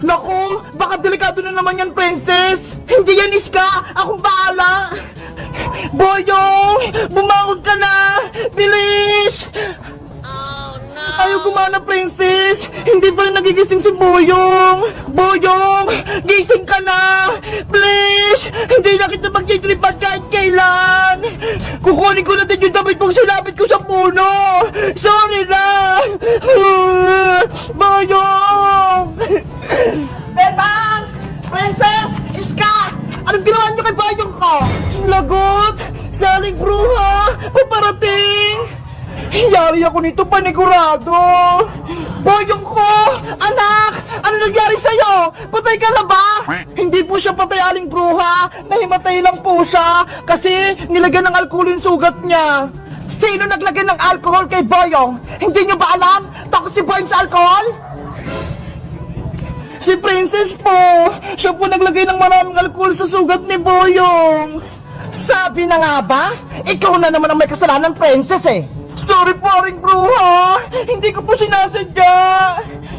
Naku, baka delikado na naman yan, princess! Hindi yan, Iska! Akong bahala! Boyong! Bumangon ka na! Bilis! Ayaw gumana, princess! Hindi pa rin nagigising si Boyong! Boyong! Gising ka na! Please! Hindi na kita magkikripad kahit kailan! Kukunin ko na din yung damit mong sinabit ko sa puno! Sorry na! Boyong! Bebang! Princess! Iska! Anong ginawa niyo kay Boyong ko? Lagot! Saling bruha! Paparating! Yari ako nito, panigurado! Boyong ko! Anak! Ano nangyari sa'yo? Patay ka na ba? Hindi po siya patay, aling bruha. Nahimatay lang po siya kasi nilagyan ng alcohol yung sugat niya. Sino naglagay ng alcohol kay Boyong? Hindi niyo ba alam? Takot si Boyong sa alcohol? Si Princess po! Siya po naglagay ng maraming alcohol sa sugat ni Boyong. Sabi na nga ba? Ikaw na naman ang may kasalanan, Princess eh! Sorry po, aring bruha! Hindi ko po sinasadya!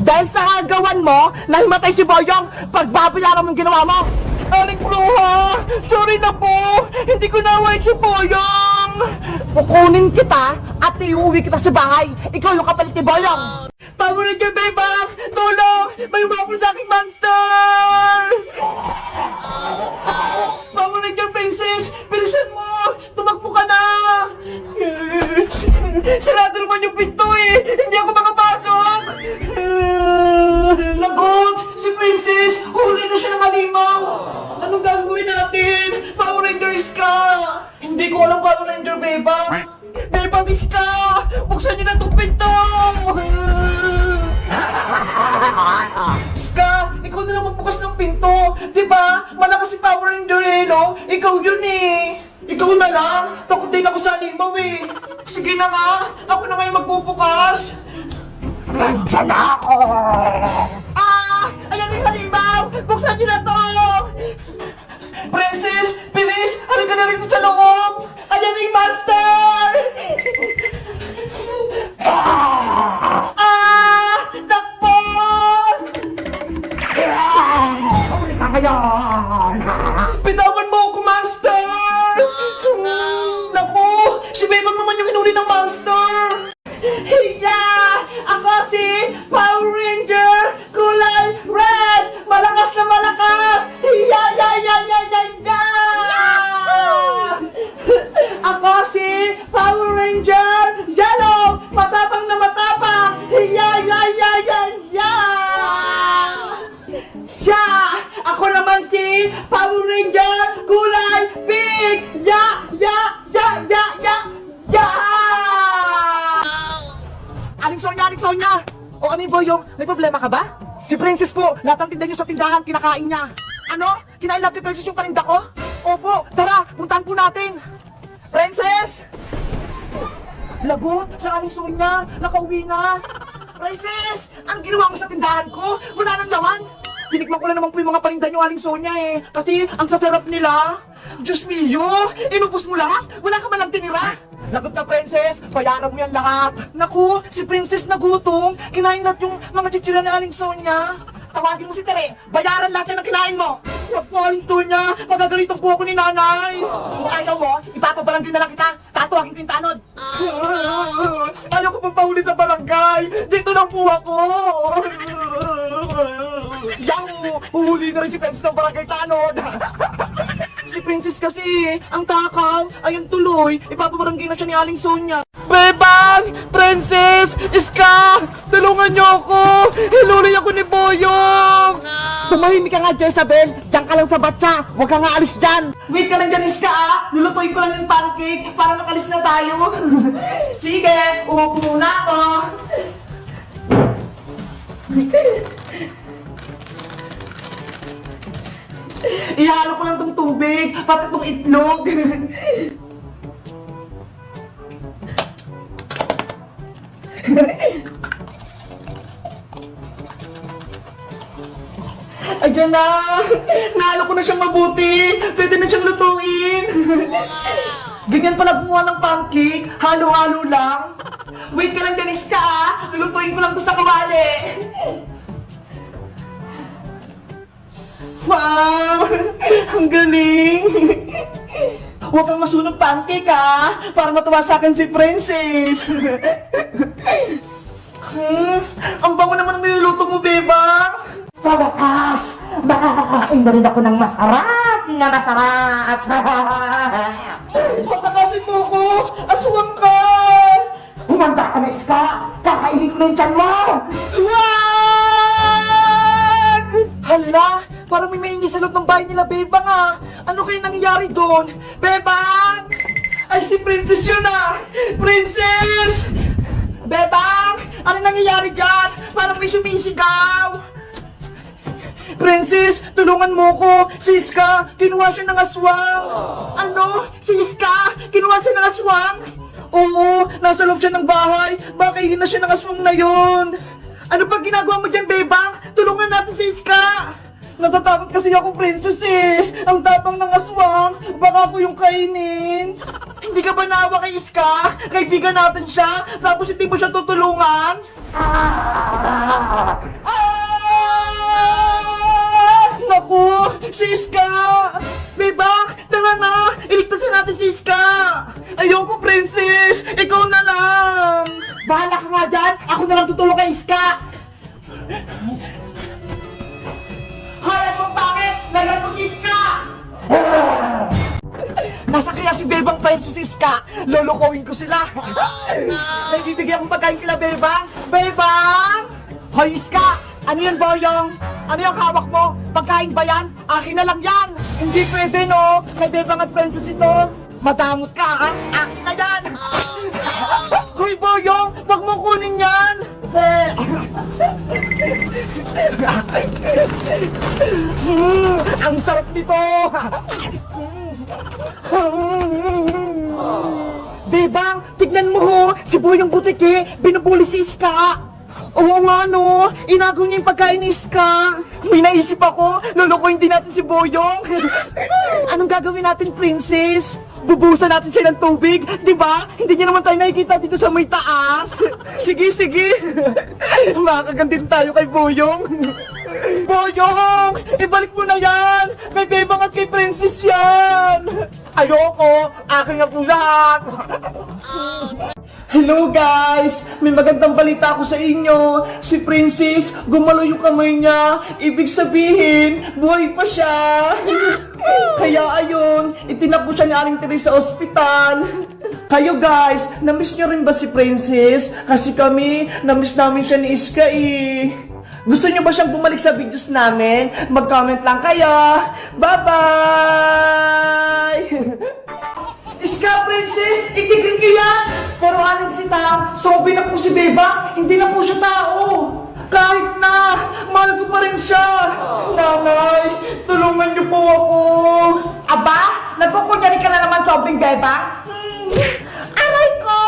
Dahil sa kagawan mo, nahimatay si Boyong, pagbabayaran mong ginawa mo! Aring bruha! Sorry na po! Hindi ko naway si Boyong! Kukunin kita at iuwi kita sa bahay! Ikaw yung kapalit ni Boyong! Pamunin ka, Bebang! Tulong! May umapon sa aking monster! Pamunin ka, Princess! Bilisan mo! Tumakbo ka na! Sarado naman yung pinto eh! Hindi ako makapasok! Lagot! Si Princess! Huli na siya ng halimaw! Anong gagawin natin? Power Rangers ka! Hindi ko alam Power Ranger, Bebang! Bebang, Iska! Buksan niyo na itong pinto! Iska! Ikaw na lang magbukas ng pinto! Diba? Malakas si Power Ranger eh, no? Ikaw yun eh! Ikaw na lang! Takot din ako sa halimaw eh! Sige na nga! Ako na ngayon magbubukas! Nandiyan ako! Ah! Ayan yung halimaw! Buksan niyo na to! Princess! Bilis! Halika na rito sa loob! Ayan yung monster! Ah! Takbo! Huli ka ngayon! Bitawan mo ako, monster! Naku! Si Bebang naman yung hinuli ng monster! Hiya! Ako si Power Ranger! Kulay red! Malakas na malakas! Hiya! Ya! Ya! Ya! Ya! Ya! Ako si Power Ranger! Yellow! Matapang na matapang! Hiya! Ya! Ya! Ya! Ya! Ya! Ako naman si Power Ranger! Kulay pink! Ya! Ya! Ya! Ya! Ya! Ya! Aling Sonya! O ano yung Boyong? May problema ka ba? Si Princess po, lahat ng tinda niyo sa tindahan, kinakain niya. Ano? Kinain lahat ni Princess yung paninda ko? Opo, tara, puntahan po natin. Princess! Lago, sa Aling Sonya, nakauwi na. Princess! Anong ginawa mo sa tindahan ko? Wala nang laman. Tinikman ko lang naman po yung mga paninda niyo, Aling Sonya eh. Kasi ang sasarap nila. Diyos mio! Inubos mo lahat? Wala ka man lang tinira? Lagot na, Princess! Bayaran mo yan lahat! Naku! Si Princess nagutom! Kinain lahat yung mga chichira ni Aling Sonya! Tawagin mo si Tere! Bayaran lahat yan ang kinain mo! Huwag po, Aling Sonya! Magagalitan po ako ni Nanay! Kung ayaw mo, ipapabarang din na lang kita! Tatuwagin ko yung tanod! Ayaw ko pong pahuli sa barangay! Dito lang po ako! Yaw! Uhuli na rin si Princess ng barangay tanod! Si Princess kasi, ang takaw, ayun tuloy, ipapabarangay na siya ni Aling Sonya. Bebang! Princess! Iska! Tulungan niyo ako! Hinuli ako ni Boyong! Tumahimik ka nga, Jezabel! Diyan ka lang sa batya! Huwag ka nga alis dyan! Wait ka lang dyan, Iska ah! Lulutuin ko lang yung pancake para makalis na tayo! Sige! Uupo muna ako! Ihalo ko lang tong tubig, pati tong itlog. Ayan na! Nahalo ko na siyang mabuti! Pwede na siyang lutuin! Ganyan pala gumawa ng pancake, halo-halo lang. Wait ka lang, Janice ka ah! Lulutuin ko lang to sa kawali. Wow! Ang galing! Huwag kang masunog pancake ha! Para matuwa sa akin si Princess! Ang bango naman ng niluluto mo, Bebang! Sa wakas, makakakain na rin ako ng masarap na masarap. Patakasin mo ko! Aswang ka! Humanda ka na, Iska! Kakainin ko na yung tiyan mo! Wag! Hala! Parang may maingay sa loob ng bahay nila, Bebang ah! Ano kaya nangyayari doon? Bebang! Ay, si Princess yun ah! Princess! Bebang! Ano nangyayari dyan? Parang may sumisigaw! Princess, tulungan mo ko! Si Iska, kinuha siya ng aswang! Ano? Si Iska, kinuha siya ng aswang? Oo, nasa loob siya ng bahay. Baka hindi na siya ng aswang na yun. Ano pa ginagawa mo dyan, Bebang? Tulungan natin si Iska! Natatakot kasi ako, Princess eh. Ang tapang ng aswang. Baka ako yung kainin. Hindi ka ba naawa kay Iska? Kaibigan natin siya. Tapos hindi mo siya tutulungan? Ah! Naku! Si Iska! Bebang! Tara na! Iligtasin natin si Iska! Ayoko, Princess! Ikaw na lang! Bahala ka nga dyan! Ako na lang tutulong kay Iska! Hoy! Anong bakit? Lagan mo si Iska! Nasa kaya si Bebang Princess Iska? Lolokowin ko sila! May bibigyan akong pagkain kila Bebang! Bebang! Hoy Iska! Ano yan, Boyong? Ano yung hawak mo? Pagkain ba yan? Akin na lang yan! Hindi pwede, no? Kay Bebang at Princess ito. Madamot ka, ha? Akin na yan! Hoy, Boyong! Huwag mo kunin yan! Ang sarap nito! Bebang, tignan mo ho! Si Boyong Butiki, binubuli si Iska! Oo nga no, inagaw niya yung pagkain ni Iska. May naisip ako, lulukuhin din natin si Boyong. Anong gagawin natin, Princess? Bubuhusan natin siya ng tubig, di ba? Hindi niya naman tayo nakikita dito sa may taas. Sige, sige. Makakagantin tayo kay Boyong. Boyong, ibalik mo na yan. Kay Bebang at kay Princess yan. Ayoko, akin na po lahat. Hello guys! May magandang balita ako sa inyo. Si Princess, gumalo yung kamay niya. Ibig sabihin, buhay pa siya. Kaya ayun, itinapos siya ni Aling Teresa sa ospital. Kayo guys, namiss nyo rin ba si Princess? Kasi kami, namiss namin siya ni Iska eh. Gusto nyo ba siyang bumalik sa videos namin? Mag-comment lang kayo. Bye-bye! Iska, Princess! Itigil ko yan! Pero Aling Sita, zombie na po si Beba. Hindi na po siya tao. Kahit na, mahal ko pa rin siya. Nanay, tulungan niyo po ako. Aba, nagkukunyari ka na naman, zombie Beba? Aray ko!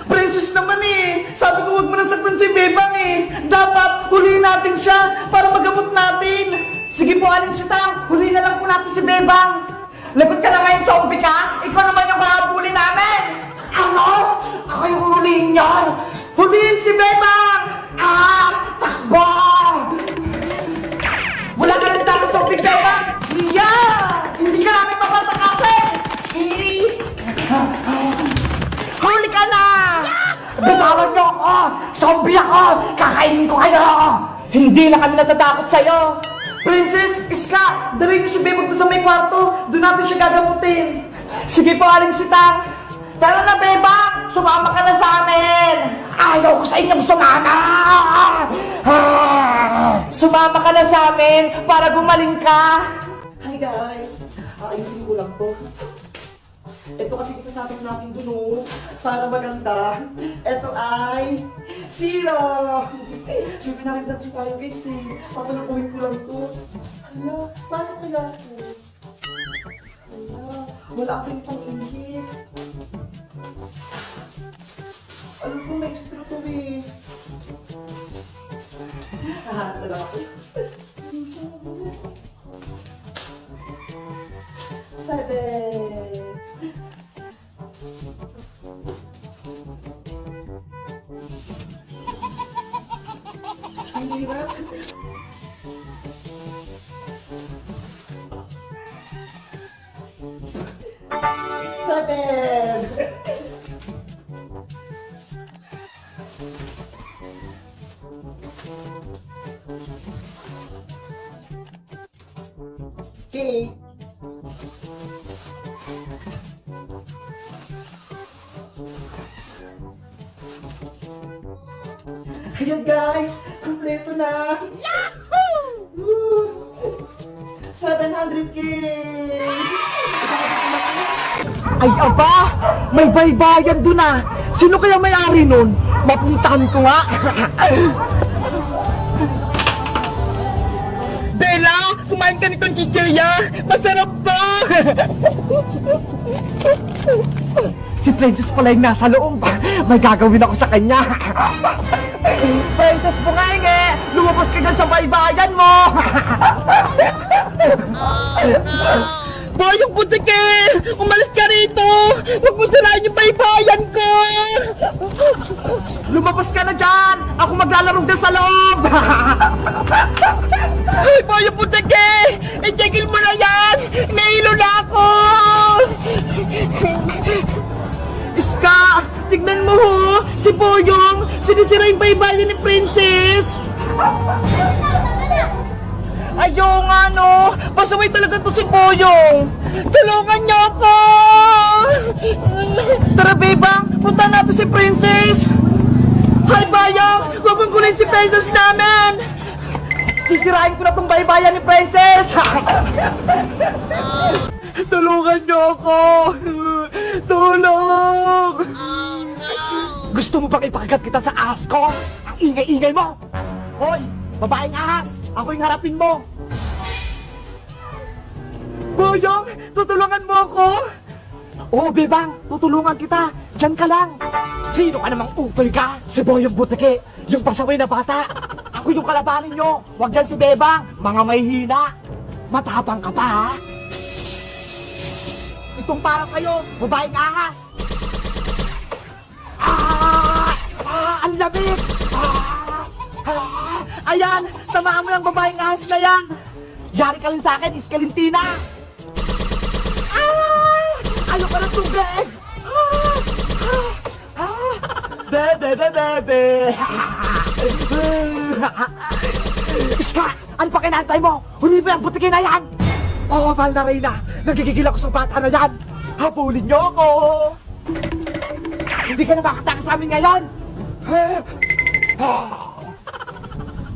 Princess naman eh. Sabi ko huwag mo nasaktan si Bebang eh. Dapat huliin natin siya para magamot natin. Sige po, Aling Sitang, huli na lang po natin si Bebang. Lagot ka na ngayon, zombie ka? Ikaw naman yung kahabulin namin! Ano? Ako yung huliin yan! Huliin si Bebang! Takbo! Wala ka lang tayo, zombie Bebang! Hindi ka namin papatakasin! Huli ka na! Bitawan niyo ako! Zombie ako! Kakainin ko kayo! Hindi na kami natatakot sa'yo! Princess, Iska, dalhin niyo si Bebang doon sa may kwarto. Doon natin siya gagamutin. Sige po, Aling Sitang. Tara na, Bebang! Sumama ka na sa amin! Ayaw ko sa inyong sumama! Sumama ka na sa amin para gumaling ka! Hi guys! Ayusin ko lang to. Ito kasi isasabi natin dun oh, para maganda. Ito ay zero! Sabi na rin natin tayo guys eh. Papalukuhin ko lang to. Hala, paano kaya ito? Hala, wala akong pang-ihip. Ano po, may extra to eh. Wala ako. Seven! Ang hirap. 7. Okay. Ayan guys, kompleto na. Yahoo! 700K! Ay aba! May baybayan dun ah! Sino kaya may-ari nun? Mapuntahan ko nga! Bella! Kumain ka nitong chichirya! Masarap to! Si Princess pala yung nasa loob! May gagawin ako sa kanya! Princess Bungainge! Lumabas ka dyan sa baybayan mo! Boyong Butike! Umalis ka rito! Huwag mo sirain yung baybayan ko! Lumabas ka na dyan! Ako maglalaro dyan sa loob! Ay, Boyong Butike! I-checkil mo na yan! Nahilo na ako! Iska! Tignan mo ho! Si Boyong! Sinisira yung baybayan ni Princess! Ayaw nga no! Pasaway talaga to si Boyong! Tulungan niyo ako! Tara Bebang! Punta natin si Princess! Hi Bayang! Huwag mong gulin si Princess namin! Sisirain ko na tong baybayan ni Princess! Tulungan niyo ako! Tulong! Gusto mo bang ipakagat kita sa ahas ko? Ang ingay-ingay mo! Hoy! Babaeng ahas! Ako yung harapin mo! Boyong! Tutulungan mo ako! Oo, Bebang! Tutulungan kita! Diyan ka lang! Sino ka namang utoy ka? Si Boyong Butike! Yung pasaway na bata! Ako yung kalabanin nyo! Huwag yan si Bebang! Mga may hina! Matapang ka pa, ha? Itong para sa'yo, babaeng ahas! Ang lamig! Ayan! Tamaan mo yung babaeng ahas na yan! Yari ka rin sa akin, Iskalintina! Ayoko ng tubig! Bebe, bebe! Iska! Ano pa kinantay mo? Huli mo yung butikin na yan! Oo, mahal na Reyna! Nagigigil ako sa bata na yan! Habulin niyo ako! Hindi ka na makatakas sa amin ngayon!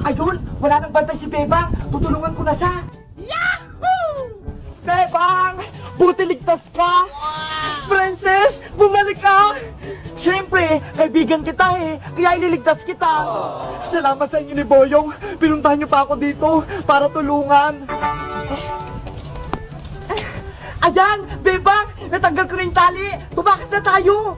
Ayun! Wala nang bantay si Bebang! Tutulungan ko na siya! Yahoo! Bebang! Buti ligtas ka! Princess! Bumalik ka! Siyempre, kaibigan kita eh! Kaya ililigtas kita! Salamat sa inyo ni Boyong! Pinuntahan niyo pa ako dito para tulungan! Ayan! Bebang! Natanggal ko na yung tali! Tumakas na tayo!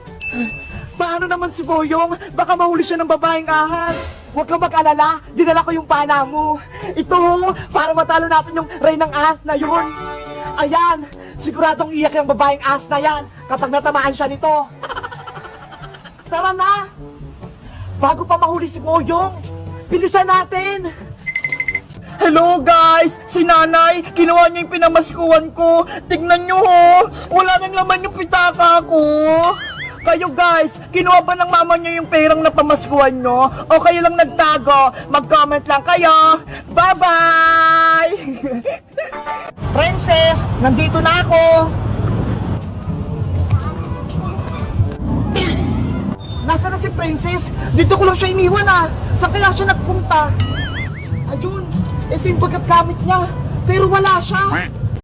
Paano naman si Boyong? Baka mahuli siya ng babaeng ahas! Huwag kang mag-alala! Dinala ko yung pana mo! Ito! Para matalo natin yung reynang ahas na yun! Ayan! Siguradong iyak yung babaeng ahas na yan kapag natamaan siya nito! Tara na! Bago pa mahuli si Boyong! Bilisan natin! Hello guys! Si Nanay! Kinuha niya yung pinamaskuhan ko! Tignan niyo ho! Wala nang laman yung pitaka ko! Kayo guys! Kinuha ba ng mama niyo yung perang na pamaskuhan niyo? O kayo lang nagtago? Mag-comment lang kayo! Bye-bye! Princess! Nandito na ako! Nasaan na si Princess? Dito ko lang siya iniwan ah! Saan kaya siya nagpunta? Ayun! Ito yung bagat gamit niya! Pero wala siya!